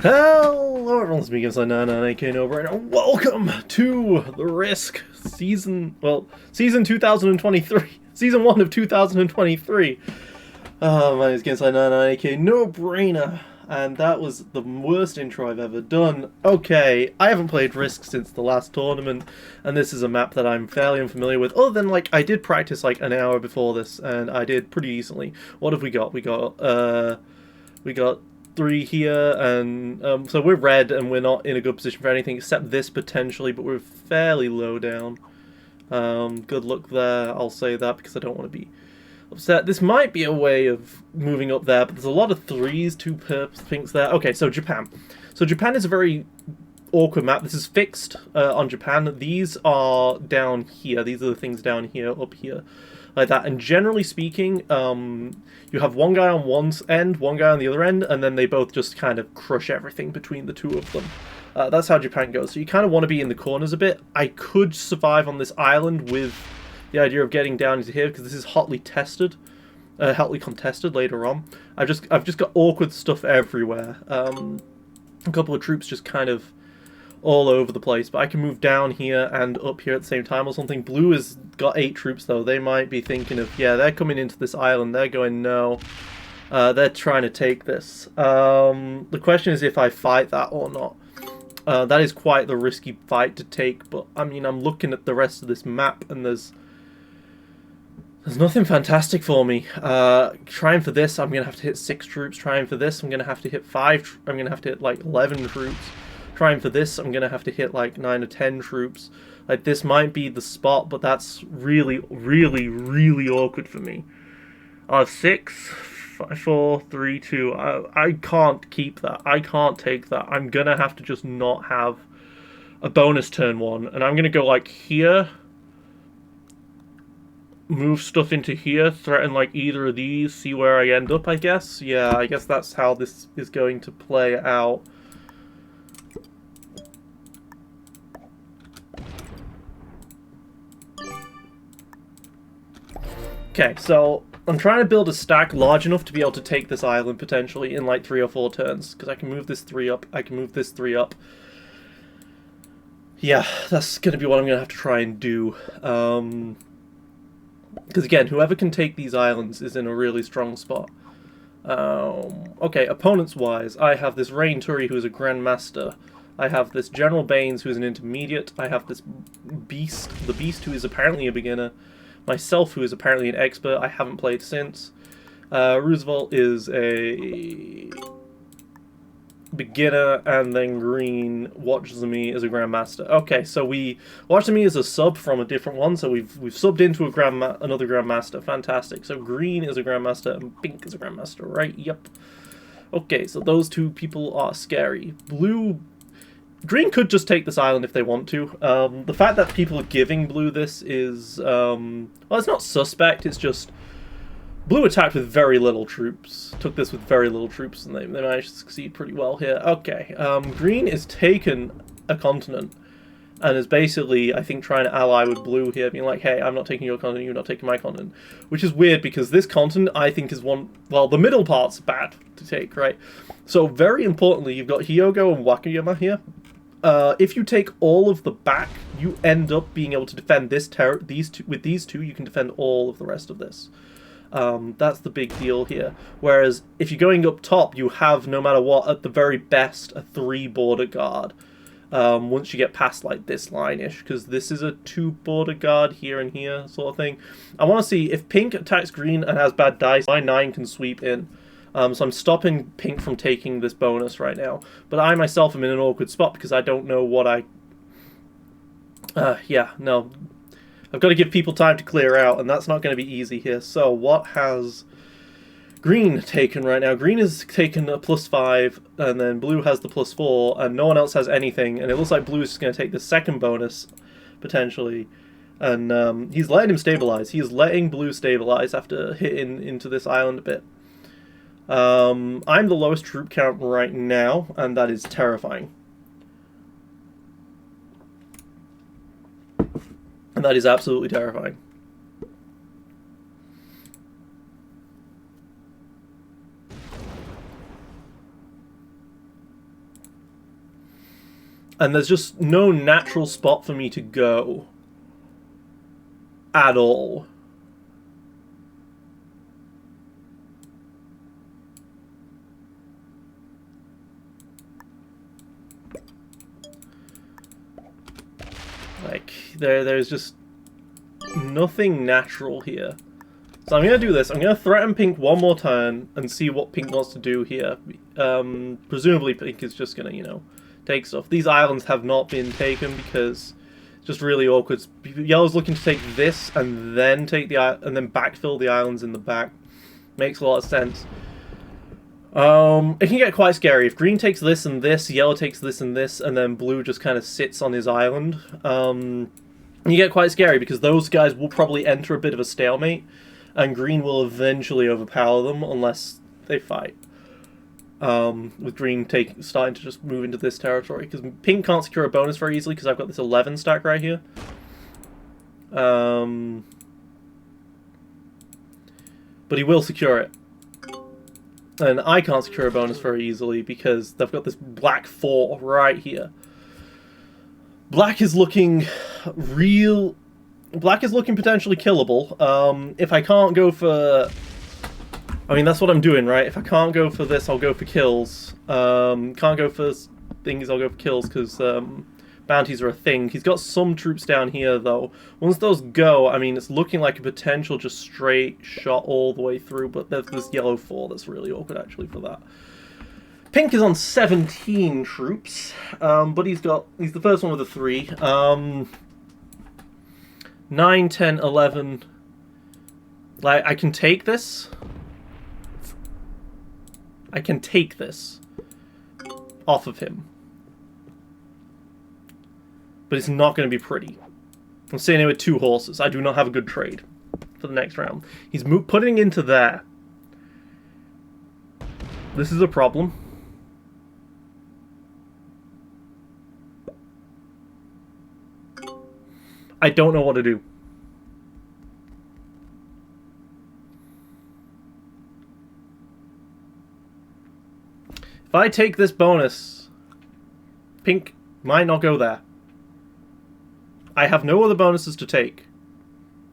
Hello everyone, it's me again, AK and welcome to the Risk season, season 2023, season 1 of 2023. My name is Gensai AK, no brainer, and that was the worst intro I've ever done. Okay, I haven't played Risk since the last tournament, and this is a map that I'm fairly unfamiliar with, other than, I did practice, an hour before this, and I did pretty decently. What have we got? We got 3 here, and so we're red, and we're not in a good position for anything except this potentially, but we're fairly low down. Good luck there, I'll say that, because I don't want to be upset. This might be a way of moving up there, but there's a lot of 3s, 2 purps, pinks there. Okay, so Japan. So Japan is a very awkward map. This is fixed on Japan. These are down here. These are the things down here, up here, like that. And generally speaking, you have one guy on one end, one guy on the other end, and then they both just kind of crush everything between the two of them. That's how Japan goes. So you kind of want to be in the corners a bit. I could survive on this island with the idea of getting down into here, because this is hotly contested later on. I've just got awkward stuff everywhere. A couple of troops just kind of all over the place, but I can move down here and up here at the same time or something. Blue has got 8 troops though. They might be thinking of, yeah, they're coming into this island. They're going, no. They're trying to take this. The question is if I fight that or not. That is quite the risky fight to take, but I mean, I'm looking at the rest of this map and there's nothing fantastic for me. Trying for this, I'm going to have to hit 6 troops. Trying for this, I'm going to have to hit 5. I'm going to have to hit 11 troops. Trying for this, I'm going to have to hit 9 or 10 troops. This might be the spot, but that's really, really, really awkward for me. 6, 5, 4, 3, 2. I can't keep that. I can't take that. I'm going to have to just not have a bonus turn 1. And I'm going to go here. Move stuff into here. Threaten either of these. See where I end up, I guess. Yeah, I guess that's how this is going to play out. Okay, so I'm trying to build a stack large enough to be able to take this island potentially in 3 or 4 turns, because I can move this 3 up, I can move this 3 up. Yeah, that's going to be what I'm going to have to try and do. Because again, whoever can take these islands is in a really strong spot. Okay, opponents-wise, I have this Rain Turi who is a Grandmaster. I have this General Baines who is an intermediate. I have this Beast, the Beast who is apparently a beginner. Myself, who is apparently an expert. I haven't played since. Roosevelt is a beginner, and then Green watches me as a Grandmaster. Okay, so we watched me as a sub from a different one, so we've subbed into another Grandmaster. Fantastic. So Green is a Grandmaster and Pink is a Grandmaster, right? Yep. Okay, so those 2 people are scary. Green could just take this island if they want to. The fact that people are giving Blue this is, well, it's not suspect, it's just Blue attacked with very little troops. Took this with very little troops, and they managed to succeed pretty well here. Okay, Green is taken a continent, and is basically, I think, trying to ally with Blue here, being like, hey, I'm not taking your continent, you're not taking my continent. Which is weird, because this continent, I think, is one, well, the middle part's bad to take, right? So, very importantly, you've got Hyogo and Wakayama here. If you take all of the back, you end up being able to defend this with these two, you can defend all of the rest of this. That's the big deal here. Whereas, if you're going up top, you have, no matter what, at the very best, a 3 border guard. Once you get past, this line-ish, because this is a 2 border guard here and here, sort of thing. I want to see, if Pink attacks Green and has bad dice, my 9 can sweep in. So I'm stopping Pink from taking this bonus right now. But I myself am in an awkward spot because I don't know what yeah, no. I've got to give people time to clear out, and that's not going to be easy here. So what has Green taken right now? Green has taken a +5, and then Blue has the +4, and no one else has anything. And it looks like Blue is just going to take the second bonus, potentially. And he's letting him stabilize. He is letting Blue stabilize after hitting into this island a bit. I'm the lowest troop count right now, and that is terrifying. And that is absolutely terrifying. And there's just no natural spot for me to go at all. Like, there's just nothing natural here. So I'm going to do this. I'm going to threaten Pink one more turn and see what Pink wants to do here. Presumably Pink is just going to, you know, take stuff. These islands have not been taken because it's just really awkward. Yellow's looking to take this and then take the and then backfill the islands in the back. Makes a lot of sense. It can get quite scary. If green takes this and this, yellow takes this and this, and then blue just kind of sits on his island, you get quite scary because those guys will probably enter a bit of a stalemate, and green will eventually overpower them unless they fight. With green starting to just move into this territory, because pink can't secure a bonus very easily because I've got this 11 stack right here. But he will secure it. And I can't secure a bonus very easily because they've got this black 4 right here. Black is looking Black is looking potentially killable. If I can't go for... I mean, that's what I'm doing, right? If I can't go for this, I'll go for kills. Can't go for things, I'll go for kills, because bounties are a thing. He's got some troops down here, though. Once those go, I mean, it's looking like a potential just straight shot all the way through, but there's this yellow 4 that's really awkward, actually, for that. Pink is on 17 troops, but he's the first one with a 3. 9, 10, 11... Like, I can take this. I can take this off of him. But it's not going to be pretty. I'm sitting here with 2 horses. I do not have a good trade for the next round. He's putting into there. This is a problem. I don't know what to do. If I take this bonus, pink might not go there. I have no other bonuses to take.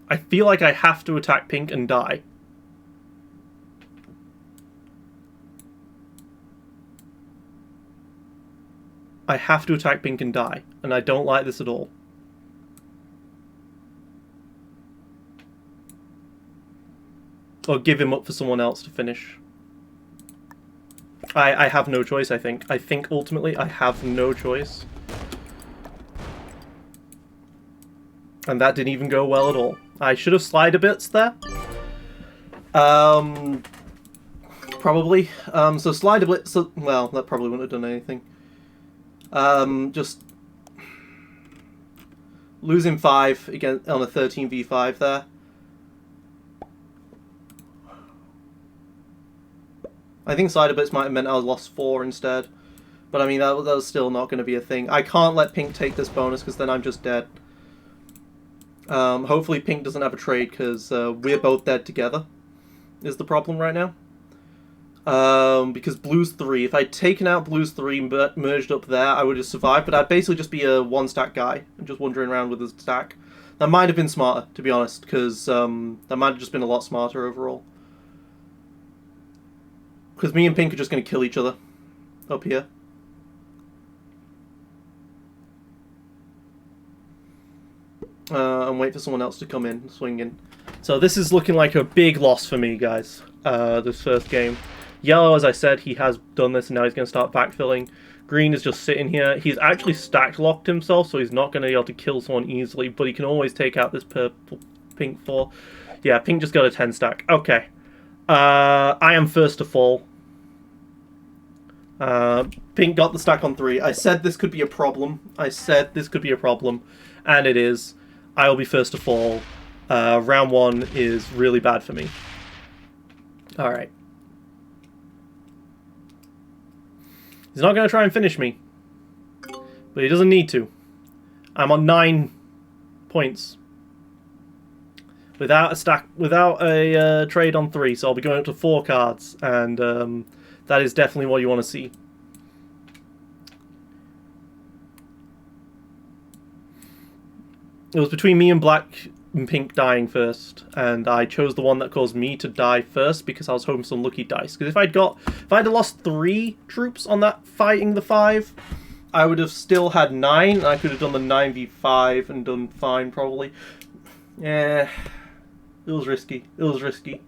I feel like I have to attack pink and die. I have to attack pink and die, and I don't like this at all. Or give him up for someone else to finish. I have no choice, I think. I think ultimately I have no choice. And that didn't even go well at all. I should have slide a bits there. Probably. So slide a bit. So, well, that probably wouldn't have done anything. Just losing 5 again on a 13v5 there. I think side bits might have meant I lost 4 instead. But I mean, that was still not going to be a thing. I can't let pink take this bonus because then I'm just dead. Hopefully pink doesn't have a trade because we're both dead together is the problem right now. Because blue's 3. If I'd taken out blue's 3 but merged up there, I would have survived. But I'd basically just be a 1-stack guy and just wandering around with a stack. That might have been smarter, to be honest, because that might have just been a lot smarter overall. Because me and pink are just going to kill each other up here. And wait for someone else to come in, swing in. So this is looking like a big loss for me, guys, this first game. Yellow, as I said, he has done this, and now he's going to start backfilling. Green is just sitting here. He's actually stacked locked himself, so he's not going to be able to kill someone easily, but he can always take out this purple pink 4. Yeah, pink just got a 10 stack. Okay. I am first to fall. Pink got the stack on 3. I said this could be a problem. And it is. I will be first to fall. Round 1 is really bad for me. Alright. He's not going to try and finish me. But he doesn't need to. I'm on 9 points. Without a trade on 3, so I'll be going up to 4 cards. And that is definitely what you want to see. It was between me and black and pink dying first, and I chose the one that caused me to die first because I was hoping for some lucky dice. Because if I'd lost 3 troops on that fighting the 5, I would have still had 9, and I could have done the 9v5 and done fine probably. Yeah, it was risky. It was risky.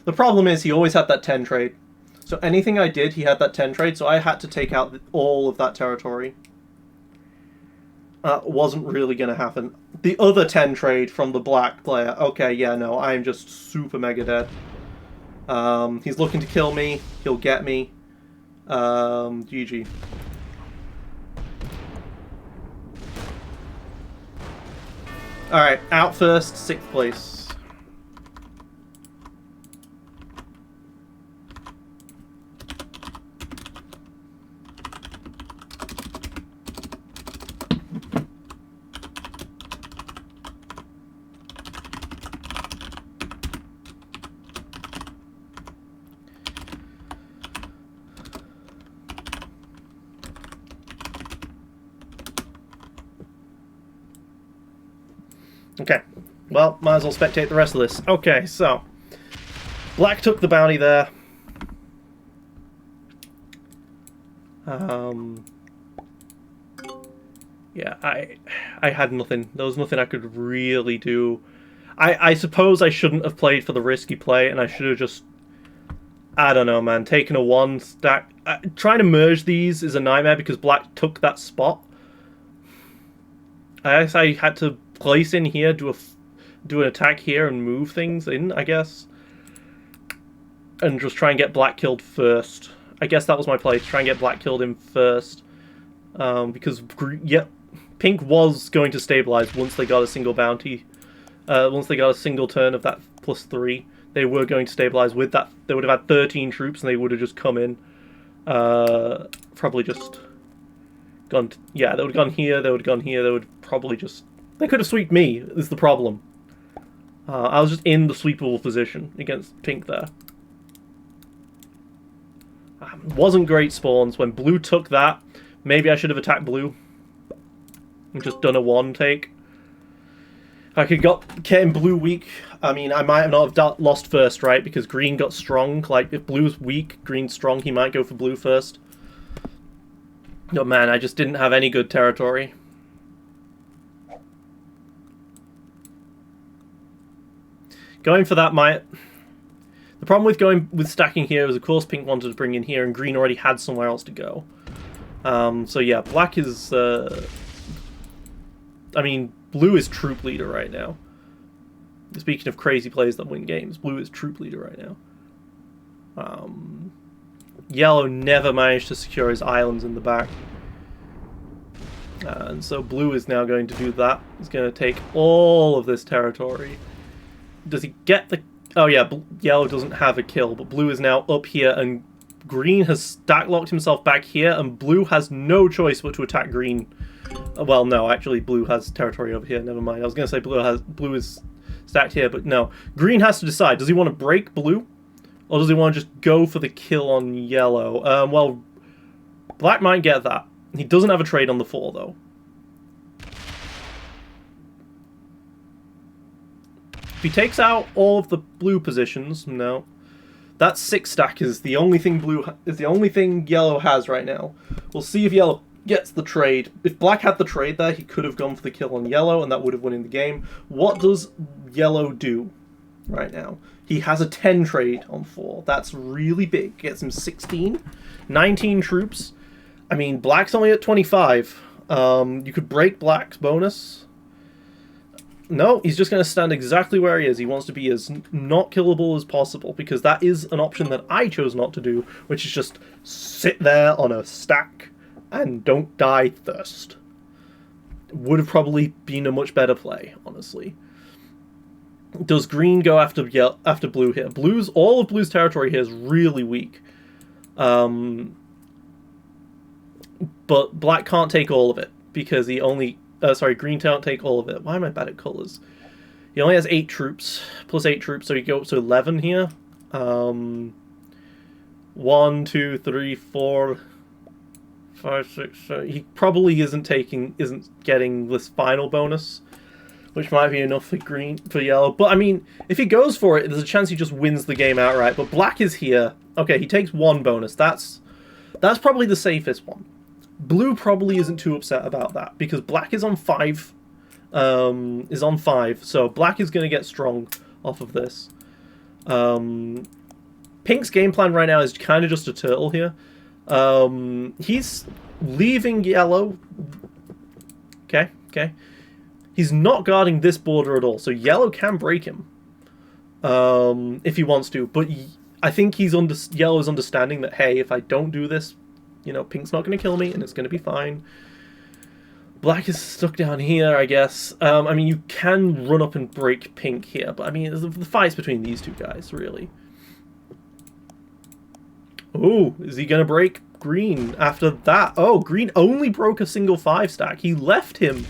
The problem is he always had that 10 trade. So anything I did, he had that 10 trade, so I had to take out all of that territory. Wasn't really going to happen. The other 10 trade from the black player. Okay, yeah, no, I'm just super mega dead. He's looking to kill me. He'll get me. GG. Alright, out first, 6th place. Okay, well, might as well spectate the rest of this. Okay, so black took the bounty there. Yeah, I had nothing. There was nothing I could really do. I suppose I shouldn't have played for the risky play, and I should have just, I don't know, man, taken a 1 stack. Trying to merge these is a nightmare because black took that spot. I guess I had to place in here, do an attack here and move things in, I guess. And just try and get black killed first. I guess that was my play, to try and get black killed in first. Because, yeah, pink was going to stabilize once they got a single bounty. Once they got a single turn of that +3, they were going to stabilize with that. They would have had 13 troops and they would have just come in. Probably just gone, yeah, they would have gone here, they would have gone here, they would probably just, they could have sweeped me, is the problem. I was just in the sweepable position against pink there. Wasn't great spawns. When blue took that, maybe I should have attacked blue and just done a 1 take. I could get in blue weak. I mean, I might have not have lost first, right? Because green got strong. Like, if blue's weak, green's strong, he might go for blue first. No, man, I just didn't have any good territory. Going for that might... The problem with going with stacking here is, of course, pink wanted to bring in here, and green already had somewhere else to go. So yeah, black is... I mean, blue is troop leader right now. Speaking of crazy plays that win games, blue is troop leader right now. Yellow never managed to secure his islands in the back. And so blue is now going to do that. He's going to take all of this territory. Does he get the... Oh yeah, yellow doesn't have a kill, but blue is now up here, and green has stack locked himself back here, and blue has no choice but to attack green. Well, no, actually blue has territory over here, never mind. I was going to say blue is stacked here, but no. Green has to decide, does he want to break blue? Or does he want to just go for the kill on yellow? Well, black might get that. He doesn't have a trade on the 4, though. If he takes out all of the blue positions, no. That 6 stack is the only thing yellow has right now. We'll see if yellow gets the trade. If black had the trade there, he could have gone for the kill on yellow, and that would have won in the game. What does yellow do right now? He has a 10 trade on 4. That's really big. Gets him 16, 19 troops. I mean, black's only at 25. You could break black's bonus. No, he's just going to stand exactly where he is. He wants to be as not killable as possible, because that is an option that I chose not to do, which is just sit there on a stack and don't die first. Would have probably been a much better play, honestly. Does green go after blue here? All of blue's territory here is really weak. But black can't take all of it, because he only... sorry, green can't take all of it. Why am I bad at colours? He only has 8 troops, plus 8 troops, so he goes up to 11 here. 1, 2, 3, 4, 5, 6, 7. He probably isn't getting this final bonus, which might be enough for yellow. But I mean, if he goes for it, there's a chance he just wins the game outright. But black is here. Okay, he takes 1 bonus. That's probably the safest one. Blue probably isn't too upset about that because black is on 5. So black is going to get strong off of this. Pink's game plan right now is kind of just a turtle here. He's leaving yellow. Okay. He's not guarding this border at all, so yellow can break him if he wants to. But I think yellow's understanding that, hey, if I don't do this, you know, pink's not going to kill me, and it's going to be fine. Black is stuck down here, I guess. I mean, you can run up and break pink here, but I mean, the fight's between these two guys, really. Ooh, is he going to break green after that? Oh, green only broke a single 5-stack. He left him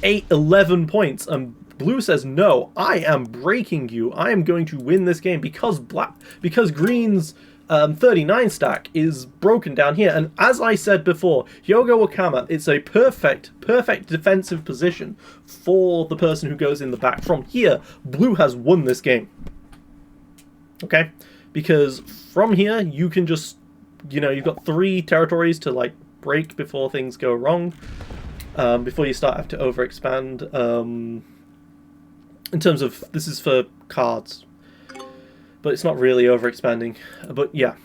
11 points, and blue says, no, I am breaking you. I am going to win this game because green's 39 stack is broken down here. And as I said before, Yogo Wakama, it's a perfect defensive position for the person who goes in the back. From here, blue has won this game. Okay? Because from here, you can just, you know, you've got 3 territories to, like, break before things go wrong. Before you start have to overexpand. In terms of, this is for cards. But it's not really overexpanding. But yeah.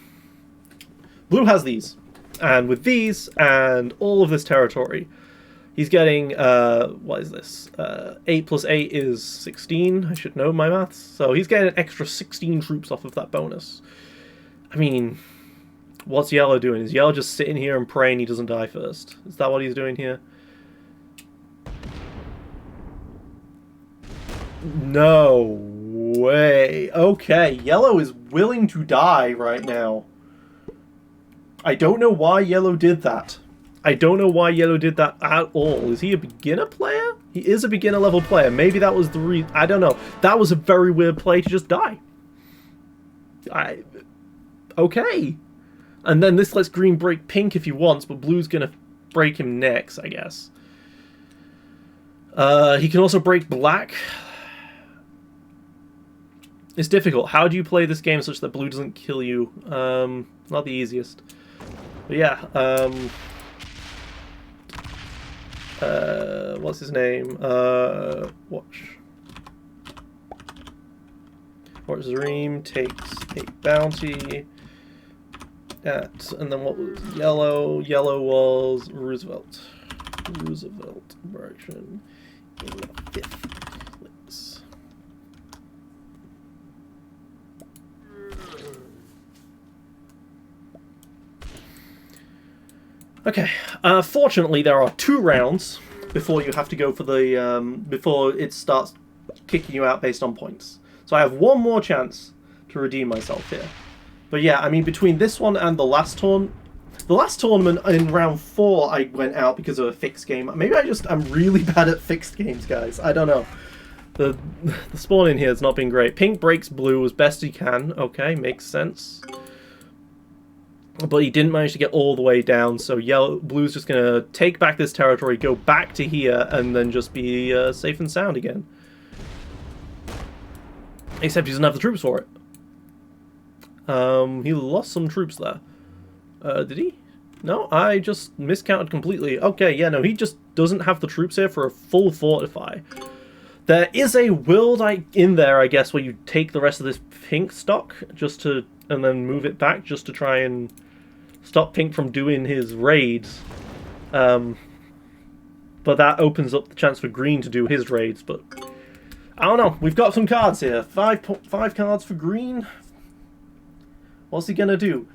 Blue has these. And with these, and all of this territory, he's getting, what is this? 8 plus 8 is 16. I should know my maths. So he's getting an extra 16 troops off of that bonus. I mean, what's yellow doing? Is yellow just sitting here and praying he doesn't die first? Is that what he's doing here? No way. Okay, yellow is willing to die right now. I don't know why yellow did that. I don't know why yellow did that at all. Is he a beginner player? He is a beginner level player. Maybe that was the reason. I don't know. That was a very weird play to just die. Okay. And then this lets green break pink if he wants, but blue's going to break him next, I guess. He can also break black. It's difficult. How do you play this game such that blue doesn't kill you? Not the easiest. But yeah, what's his name? Watch. Zareem takes a bounty and then what was yellow? Yellow was Roosevelt. Roosevelt version in the 5th place. Okay, fortunately there are 2 rounds before you have to go for the, before it starts kicking you out based on points. So I have 1 more chance to redeem myself here. But yeah, I mean, between this one and the last tournament in round 4 I went out because of a fixed game. Maybe I'm really bad at fixed games, guys. I don't know. The spawn in here has not been great. Pink breaks blue as best he can. Okay, makes sense. But he didn't manage to get all the way down, so blue's just going to take back this territory, go back to here, and then just be safe and sound again. Except he doesn't have the troops for it. He lost some troops there. Did he? No, I just miscounted completely. Okay, yeah, no, he just doesn't have the troops here for a full fortify. There is a world in there, I guess, where you take the rest of this pink stock just to, and then move it back just to try and stop pink from doing his raids. But that opens up the chance for green to do his raids, but I don't know. We've got some cards here. 5 cards for green. What's he gonna do?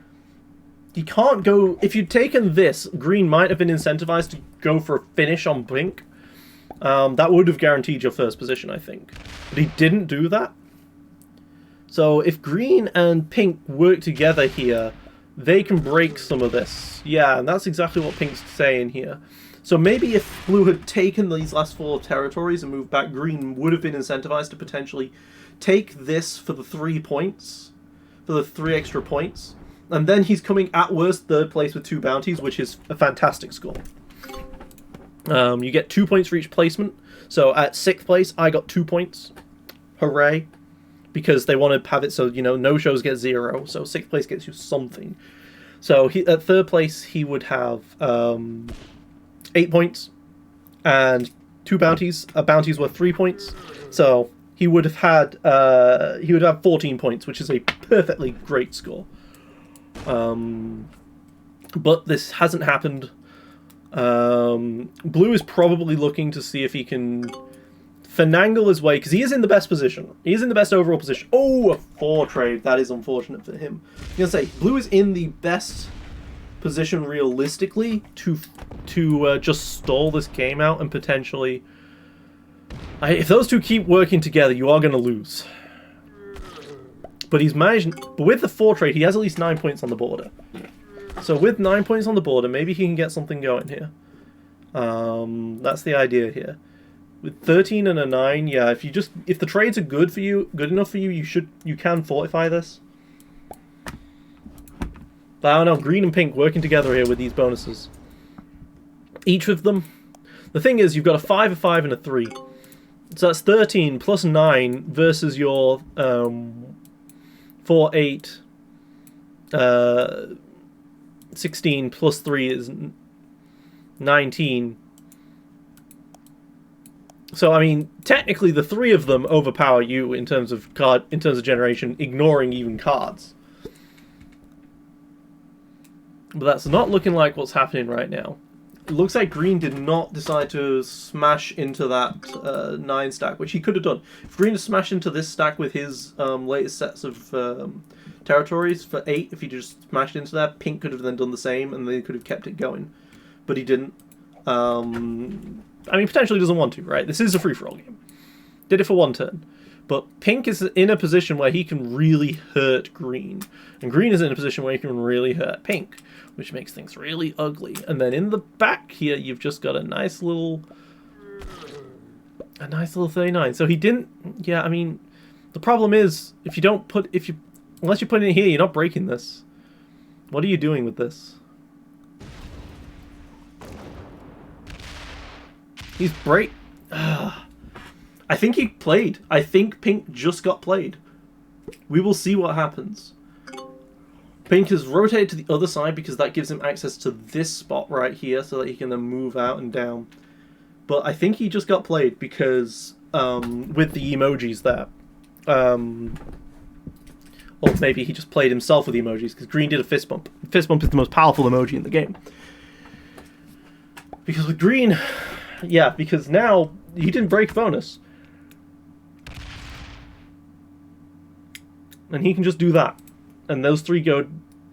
He can't go... If you'd taken this, green might have been incentivized to go for a finish on pink. That would have guaranteed your first position, I think. But he didn't do that. So if green and pink work together here, they can break some of this. Yeah, and that's exactly what pink's saying here. So maybe if blue had taken these last 4 territories and moved back, green would have been incentivized to potentially take this for the 3 points. For the 3 extra points. And then he's coming at worst 3rd place with 2 bounties, which is a fantastic score. You get 2 points for each placement. So at 6th place, I got 2 points. Hooray. Because they want to have it so, you know, no shows get 0. So 6th place gets you something. So at 3rd place, he would have 8 points and 2 bounties. A bounty's worth 3 points. So he would have had 14 points, which is a perfectly great score. But this hasn't happened. Blue is probably looking to see if he can finagle his way, because he is in the best position. He is in the best overall position. Oh, a 4 trade. That is unfortunate for him. I'm going to say, Blue is in the best position realistically to just stall this game out and potentially... if those two keep working together, you are going to lose. But he's managed... But with the 4 trade, he has at least 9 points on the border. So with 9 points on the border, maybe he can get something going here. That's the idea here. With 13 and a 9, yeah, if the trades are good enough for you, you can fortify this. But I don't know, green and pink working together here with these bonuses. Each of them. The thing is, you've got a 5, a 5, and a 3. So that's 13 plus 9 versus your 4, 8, 16 plus 3 is 19. So I mean, technically, the 3 of them overpower you in terms of generation, ignoring even cards. But that's not looking like what's happening right now. It looks like green did not decide to smash into that 9 stack, which he could have done. If green had smashed into this stack with his latest sets of territories for 8, if he just smashed into that, pink could have then done the same, and they could have kept it going. But he didn't. I mean, potentially doesn't want to, right? This is a free-for-all game. Did it for 1 turn. But pink is in a position where he can really hurt green. And green is in a position where he can really hurt pink, which makes things really ugly. And then in the back here, you've just got a nice little 39. So he didn't... Yeah, I mean, the problem is, unless you put it in here, you're not breaking this. What are you doing with this? He's I think he played. I think pink just got played. We will see what happens. Pink has rotated to the other side because that gives him access to this spot right here so that he can then move out and down. But I think he just got played because with the emojis there. Or maybe he just played himself with the emojis because green did a fist bump. Fist bump is the most powerful emoji in the game. Because with green... Yeah, because now he didn't break bonus. And he can just do that. And those 3 go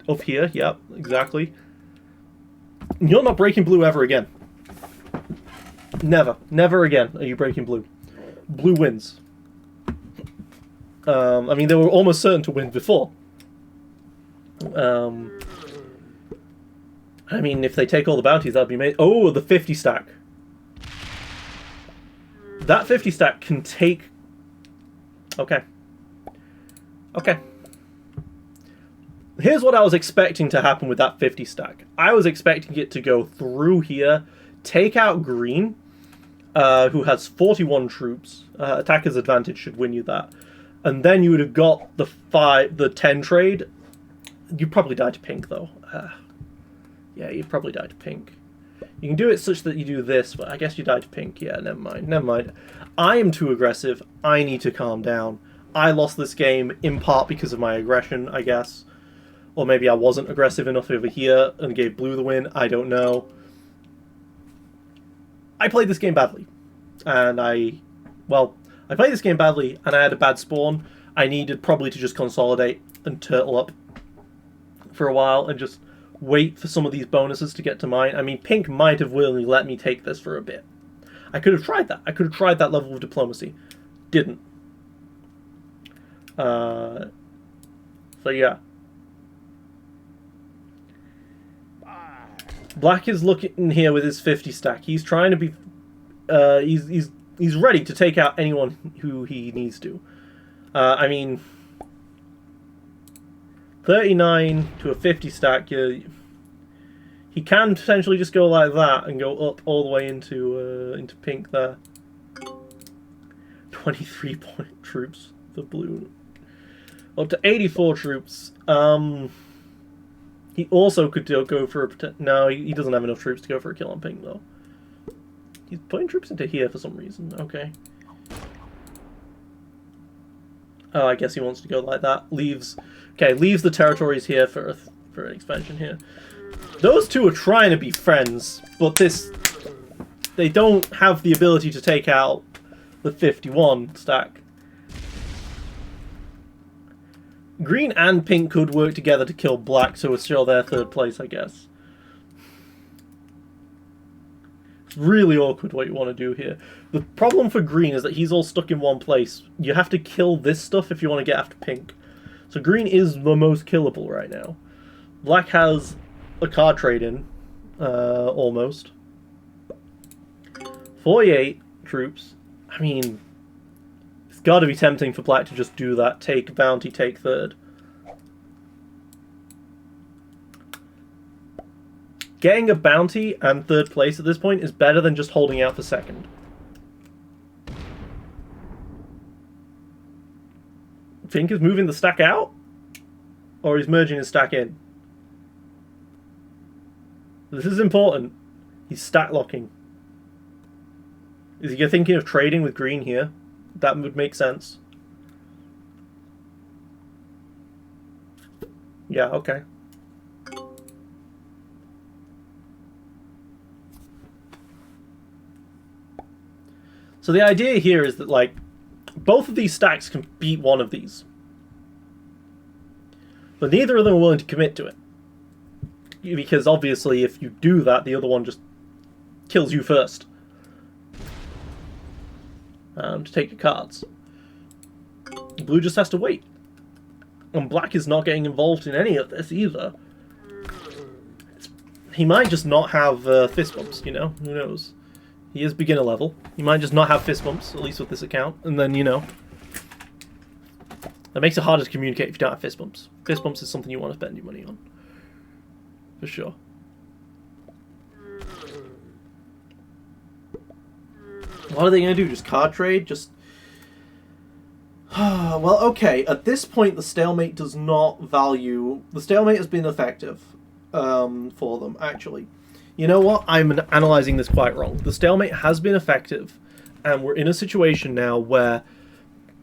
up here. Yep, exactly. And you're not breaking blue ever again. Never. Never again are you breaking blue. Blue wins. I mean, they were almost certain to win before. I mean, if they take all the bounties, that'd be made. Oh, the 50 stack. That 50 stack can take... Okay. Okay. Here's what I was expecting to happen with that 50 stack. I was expecting it to go through here, take out green, who has 41 troops. Attacker's advantage should win you that. And then you would have got the 10 trade. You'd probably die to pink, though. Yeah, you'd probably die to pink. You can do it such that you do this, but I guess you die to pink. Yeah, never mind. Never mind. I am too aggressive. I need to calm down. I lost this game in part because of my aggression, I guess. Or maybe I wasn't aggressive enough over here and gave blue the win. I don't know. I played this game badly. And I played this game badly and I had a bad spawn. I needed probably to just consolidate and turtle up for a while and just... wait for some of these bonuses to get to mine. I mean, pink might have willingly let me take this for a bit. I could have tried that. I could have tried that level of diplomacy. Didn't. So yeah. Black is looking here with his 50 stack. He's trying to be... he's ready to take out anyone who he needs to. I mean... 39 to a 50 stack. He can potentially just go like that and go up all the way into pink there. 23 point troops for blue. Up to 84 troops. He also could go for a... No, he doesn't have enough troops to go for a kill on pink, though. He's putting troops into here for some reason. Okay. Oh, I guess he wants to go like that. Leaves the territories here for an expansion here. Those two are trying to be friends, but they don't have the ability to take out the 51 stack. Green and pink could work together to kill black, so it's still their third place, I guess. It's really awkward what you want to do here. The problem for green is that he's all stuck in one place. You have to kill this stuff if you want to get after pink. So green is the most killable right now. Black has a card trade in, almost. 48 troops. I mean, it's got to be tempting for black to just do that. Take bounty, take third. Getting a bounty and third place at this point is better than just holding out for second. Pink is moving the stack out? Or he's merging his stack in? This is important. He's stack locking. Is he thinking of trading with green here? That would make sense. Yeah, okay. So the idea here is that, like, both of these stacks can beat one of these. But neither of them are willing to commit to it. Because obviously if you do that, the other one just kills you first. To take your cards. Blue just has to wait. And black is not getting involved in any of this either. He might just not have fist bumps, you know? Who knows? He is beginner level. He might just not have fist bumps, at least with this account. And then, you know, that makes it harder to communicate if you don't have fist bumps. Fist bumps is something you want to spend your money on. For sure. What are they going to do? Just card trade? Just... well, okay. At this point, the stalemate does not value... The stalemate has been effective for them, actually. You know what? I'm analysing this quite wrong. The stalemate has been effective, and we're in a situation now where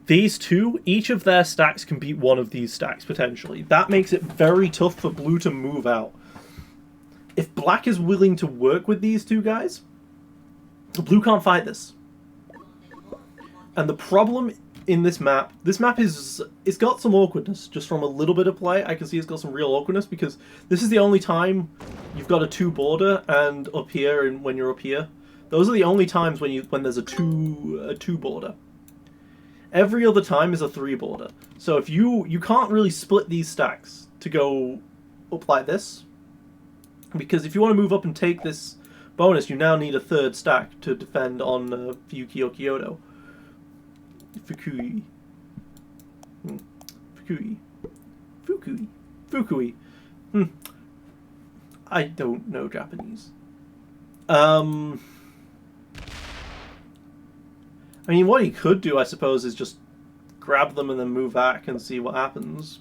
these two, each of their stacks can beat one of these stacks, potentially. That makes it very tough for blue to move out. If black is willing to work with these two guys, blue can't fight this. And the problem in this map is, it's got some awkwardness just from a little bit of play. I can see it's got some real awkwardness because this is the only time you've got a 2 border, and up here and when you're up here, those are the only times when there's a two border. Every other time is a 3 border. So if you can't really split these stacks to go up like this, because if you want to move up and take this bonus, you now need a 3rd stack to defend on Fuyuki or Kyoto. Fukui. I don't know Japanese. I mean, what he could do, I suppose, is just grab them and then move back and see what happens.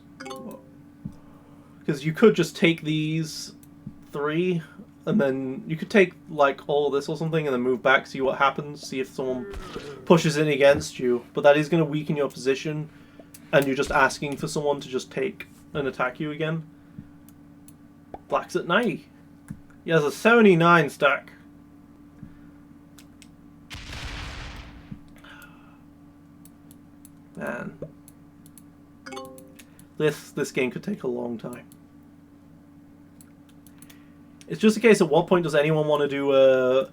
Because you could just take these 3, and then you could take, like, all this or something and then move back, see what happens, see if someone pushes in against you. But that is going to weaken your position, and you're just asking for someone to just take and attack you again. Black's at 90. He has a 79 stack. Man. This game could take a long time. It's just a case of what point does anyone want to do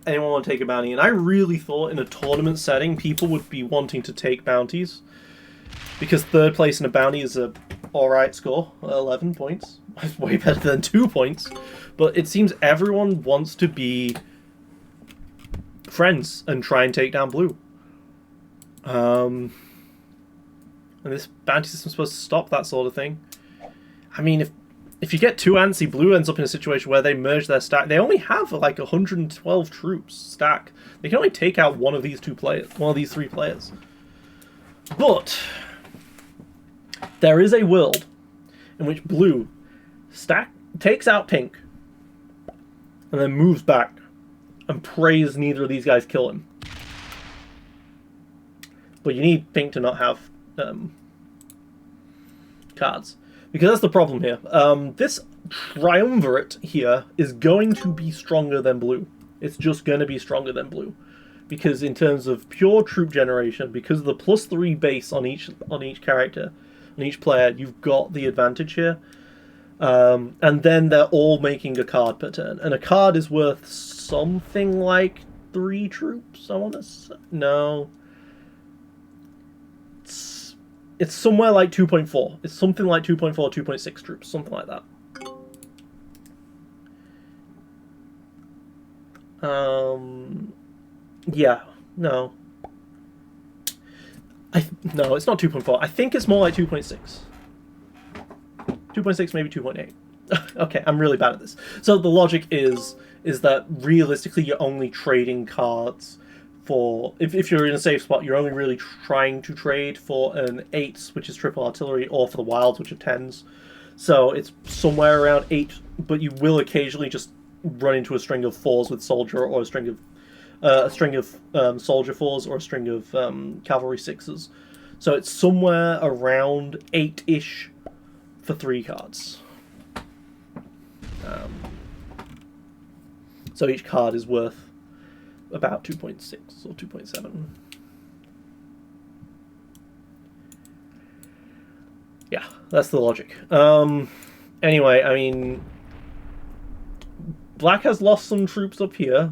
anyone want to take a bounty? And I really thought in a tournament setting people would be wanting to take bounties, because 3rd place in a bounty is a alright score, 11 points. It's way better than 2 points. But it seems everyone wants to be friends and try and take down blue. And this bounty system is supposed to stop that sort of thing. I mean, if you get too antsy, blue ends up in a situation where they merge their stack. They only have like 112 troops stack. They can only take out one of these three players. But there is a world in which blue takes out pink and then moves back and prays neither of these guys kill him. But you need pink to not have cards. Because that's the problem here. This triumvirate here is going to be stronger than blue. It's just going to be stronger than blue. Because in terms of pure troop generation, because of the +3 base on each character, on each player, you've got the advantage here. And then they're all making a card per turn. And a card is worth something like 3 troops, I want to say. No. It's somewhere like 2.4. It's something like 2.4, 2.6 troops, something like that. Yeah, no. No, it's not 2.4. I think it's more like 2.6. 2.6, maybe 2.8. Okay, I'm really bad at this. So the logic is that realistically you're only trading cards for, if you're in a safe spot, you're only really trying to trade for an 8s, which is triple artillery, or for the wilds, which are 10s. So it's somewhere around 8, but you will occasionally just run into a string of 4s with soldier, or a string of soldier 4s, or a string of cavalry 6s. So it's somewhere around 8-ish for 3 cards. So each card is worth about 2.6 or 2.7. Yeah, that's the logic. Anyway, I mean, black has lost some troops up here.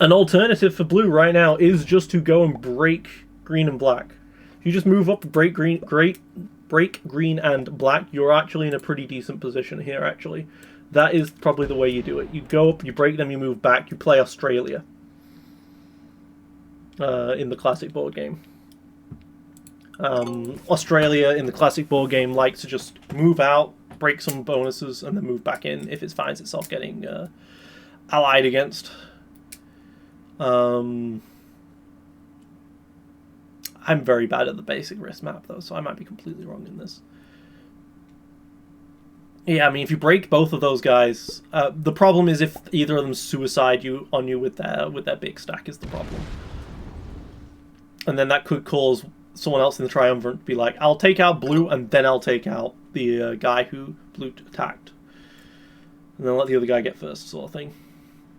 An alternative for blue right now is just to go and break green and black. If you just move up, break green and black, you're actually in a pretty decent position here, actually. That is probably the way you do it. You go up, you break them, you move back, you play Australia. In the classic board game. Australia in the classic board game likes to just move out, break some bonuses, and then move back in if it finds itself getting allied against. I'm very bad at the basic risk map, though, so I might be completely wrong in this. Yeah, I mean, if you break both of those guys, the problem is if either of them suicide on you with their big stack is the problem. And then that could cause someone else in the triumvirate to be like, I'll take out blue, and then I'll take out the guy who blue attacked. And then let the other guy get first, sort of thing.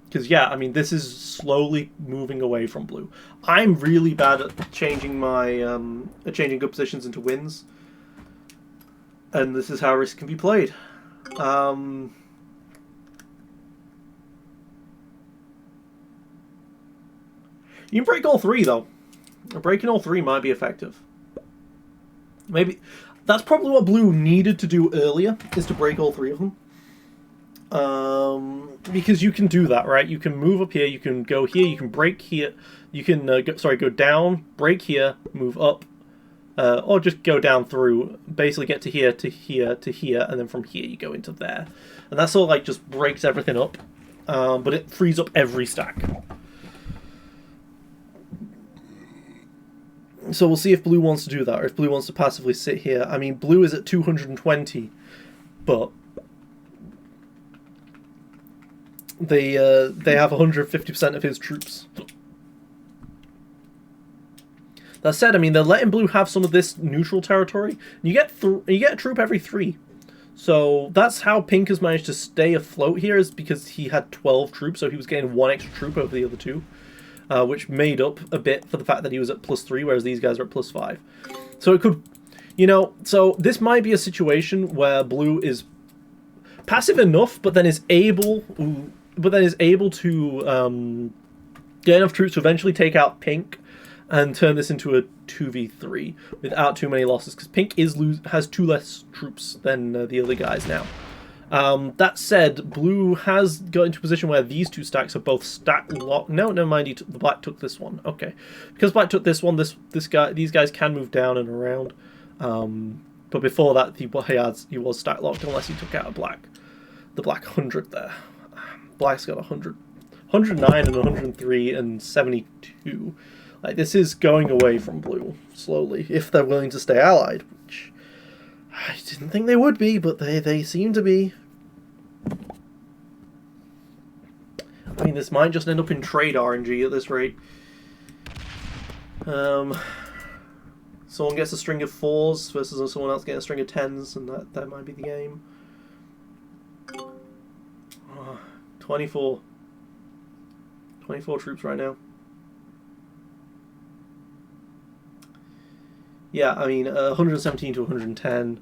Because, yeah, I mean, this is slowly moving away from blue. I'm really bad at changing my changing good positions into wins. And this is how risk can be played. You can break all 3, though. Breaking all 3 might be effective. Maybe that's probably what blue needed to do earlier, is to break all 3 of them. Because you can do that, right? You can move up here, you can go here, you can break here, you can go down, break here, move up, or just go down through, basically get to here, to here, to here, and then from here you go into there. And that sort of like just breaks everything up, but it frees up every stack. So we'll see if blue wants to do that, or if blue wants to passively sit here. I mean, blue is at 220, but they have 150% of his troops. That said, I mean, they're letting blue have some of this neutral territory. You get a troop every 3. So that's how pink has managed to stay afloat here, is because he had 12 troops, so he was getting 1 extra troop over the other 2. Which made up a bit for the fact that he was at +3, whereas these guys are at +5. So it could, so this might be a situation where blue is passive enough, but then is able to get enough troops to eventually take out pink and turn this into a 2v3 without too many losses, because pink has 2 less troops than the other guys now. That said, blue has got into a position where these two stacks are both stack locked. No, never mind. The black took this one. Okay, because black took this one. These guys can move down and around. But before that, he was stack locked unless he took out a black. The black 100 there. Black's got 100, 109 and 103 and 72. Like, this is going away from blue slowly if they're willing to stay allied, which I didn't think they would be, but they seem to be. I mean, this might just end up in trade RNG at this rate. Someone gets a string of 4s versus someone else getting a string of 10s, and that might be the game. 24 troops right now. Yeah, I mean, 117 to 110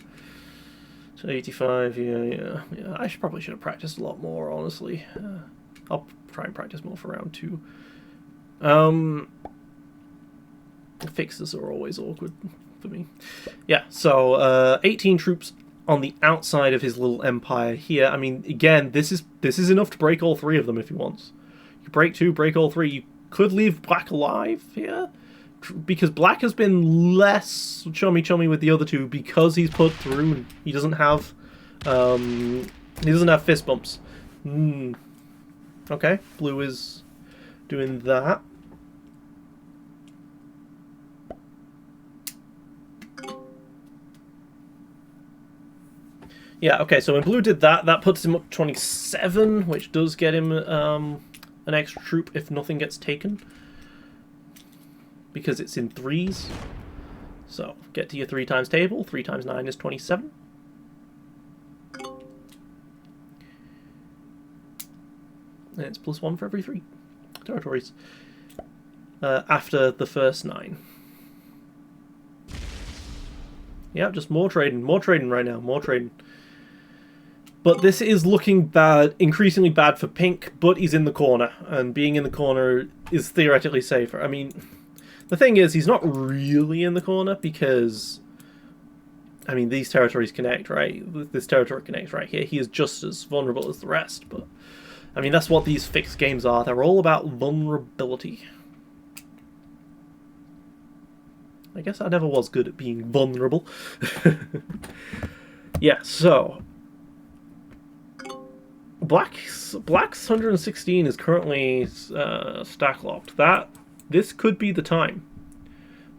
to 85. Yeah. I probably should have practiced a lot more, honestly. I'll try and practice more for round 2. Fixes are always awkward for me. Yeah, so 18 troops on the outside of his little empire here. I mean, again, this is enough to break all 3 of them if he wants. You break 2, break all 3. You could leave black alive here, because black has been less chummy with the other 2 because he's put through and he doesn't have fist bumps. Okay, blue is doing that. Yeah, okay, so when blue did that, that puts him up to 27, which does get him an extra troop if nothing gets taken. Because it's in 3s. So, get to your 3 times table. 3 times 9 is 27. And it's +1 for every 3 territories. After the first 9. Yeah, just more trading right now, more trading. But this is looking bad, increasingly bad for pink, but he's in the corner, and being in the corner is theoretically safer. I mean, the thing is, he's not really in the corner because, I mean, these territories connect, right? This territory connects right here. He is just as vulnerable as the rest, but, I mean, that's what these fixed games are. They're all about vulnerability. I guess I never was good at being vulnerable. Yeah, so Black's 116 is currently stack locked. This could be the time.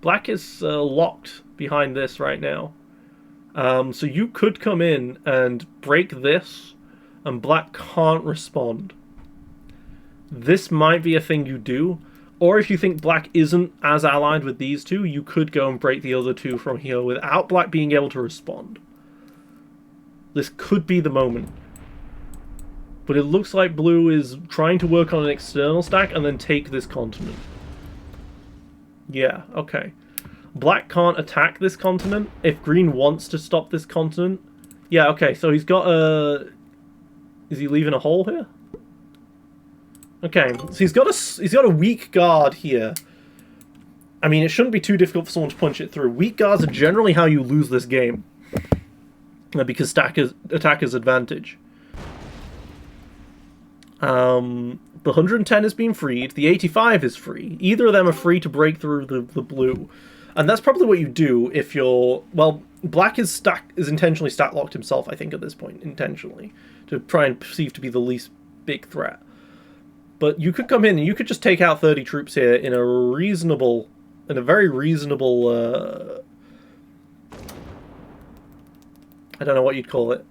Black is locked behind this right now. So you could come in and break this, and black can't respond. This might be a thing you do. Or if you think black isn't as allied with these 2, you could go and break the other 2 from here without black being able to respond. This could be the moment. But it looks like blue is trying to work on an external stack and then take this continent. Yeah, okay. Black can't attack this continent if green wants to stop this continent. Yeah, okay, so he's got a... Is he leaving a hole here? Okay, so he's got a weak guard here. I mean, it shouldn't be too difficult for someone to punch it through. Weak guards are generally how you lose this game. Because attacker's advantage. The 110 has been freed. The 85 is free. Either of them are free to break through the blue. And that's probably what you do if you're... Well, black is intentionally stack locked himself, I think, at this point. Intentionally. To try and perceive to be the least big threat. But you could come in and you could just take out 30 troops here in a very reasonable... I don't know what you'd call it.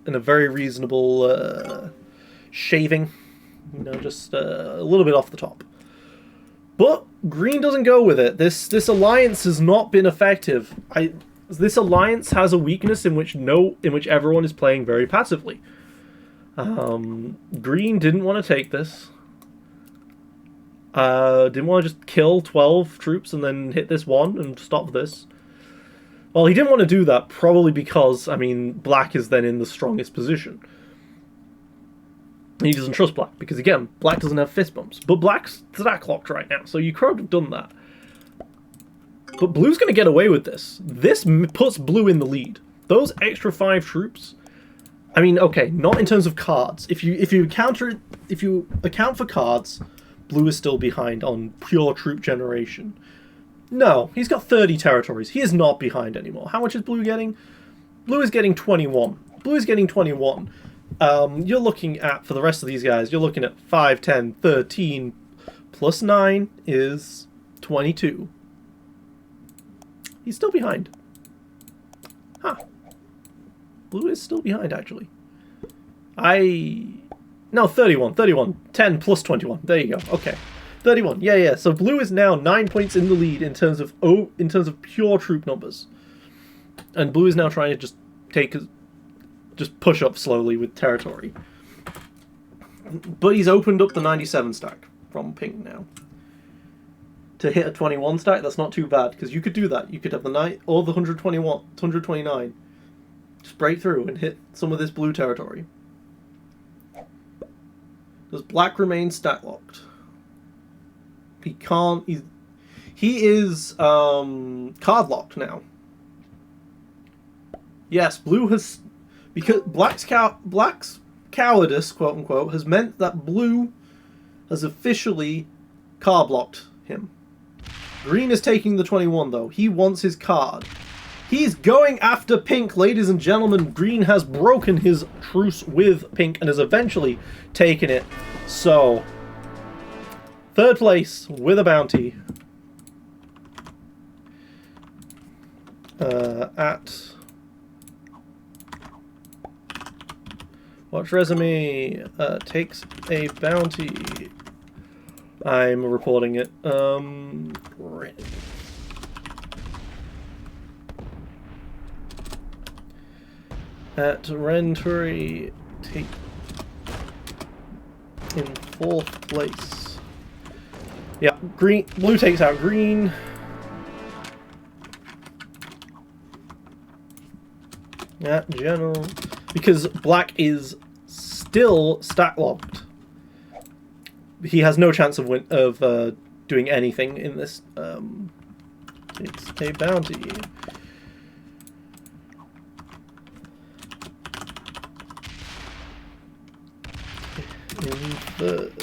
In a very reasonable shaving. You know, just a little bit off the top. But green doesn't go with it. This alliance has not been effective. This alliance has a weakness in which everyone is playing very passively. Green didn't want to take this. Didn't want to just kill 12 troops and then hit this one and stop this. Well, he didn't want to do that, probably because, I mean, black is then in the strongest position. He doesn't trust black, because again, black doesn't have fist bumps. But black's stack locked right now, so you could have done that. But blue's going to get away with this. This puts blue in the lead. Those extra 5 troops, I mean, okay, not in terms of cards. If you account for cards, blue is still behind on pure troop generation. No, he's got 30 territories. He is not behind anymore. How much is blue getting? Blue is getting 21. Blue is getting 21. You're looking at, for the rest of these guys, you're looking at 5, 10, 13, plus 9 is 22. He's still behind. Huh. Blue is still behind, actually. No, 31. 31. 10 plus 21. There you go. Okay. 31. Yeah. So blue is now 9 points in the lead in terms of pure troop numbers. And blue is now trying to just push up slowly with territory. But he's opened up the 97 stack from pink now. To hit a 21 stack, that's not too bad, because you could do that. You could have the 9 or the 129. Just break through and hit some of this blue territory. Does black remain stack locked? He can't. He is card locked now. Yes, blue has, because black's cowardice, quote unquote, has meant that blue has officially card blocked him. Green is taking the 21 though. He wants his card. He's going after pink, ladies and gentlemen. Green has broken his truce with pink and has eventually taken it. So, third place with a bounty. At Watch Resume takes a bounty. I'm reporting it. At Renturi, take in 4th place. Yeah, blue takes out green. At general, because black is still stack locked. He has no chance of doing anything in this. Takes a bounty. In 3rd.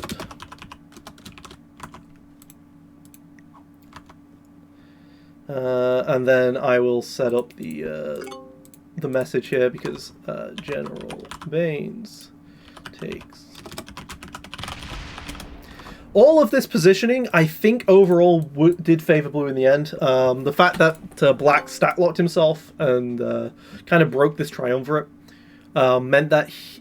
And then I will set up the message here, because General Baines takes. All of this positioning, I think, overall did favour blue in the end. The fact that black stack locked himself and kind of broke this triumvirate meant that he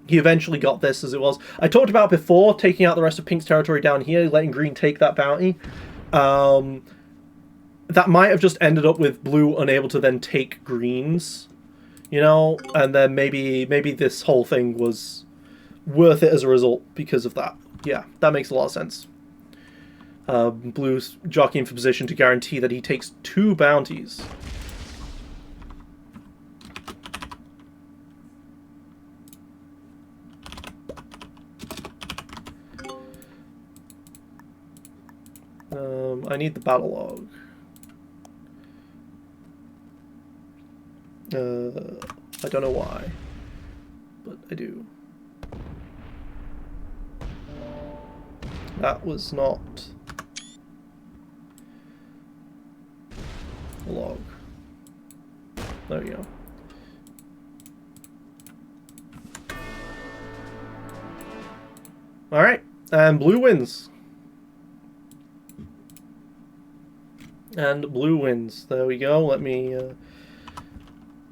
eventually got this as it was. I talked about before taking out the rest of pink's territory down here, letting green take that bounty. That might have just ended up with blue unable to then take greens, you know, and then maybe this whole thing was worth it as a result because of that. Yeah, that makes a lot of sense. Blue's jockeying for position to guarantee that he takes 2 bounties. I need the battle log. I don't know why, but I do. That was not a log. There we go. Alright, and blue wins. And blue wins. There we go. Let me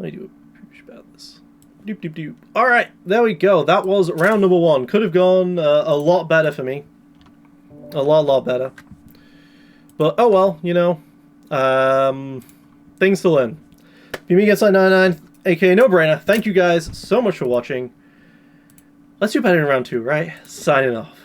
do a push about this. Doop doop doop. Alright, there we go. That was round number 1. Could have gone a lot better for me. A lot better. But, oh well, you know. Things to learn. BeMeGets99, aka No Brainer. Thank you guys so much for watching. Let's do better in round 2, right? Signing off.